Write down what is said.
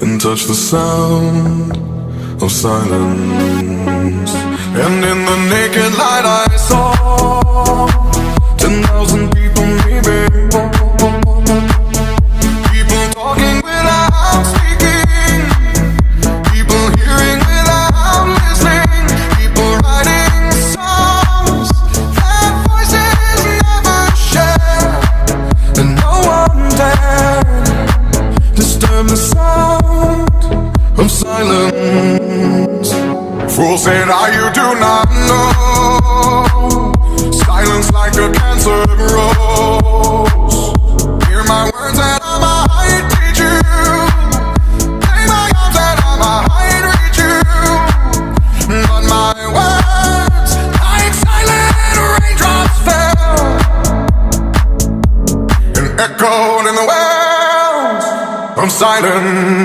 and touch the sound of silence. And in the naked light I saw 10,000 people, maybe. People talking without speaking, people hearing without listening, people writing songs that voices never share, and no one dared disturb the sound of silence. Fool said, you do not know. Silence like a cancer grows. Hear my words and I might teach you. Lay my arms and I might reach you. But my words, like silent raindrops, fell and echoed in the wells of silence.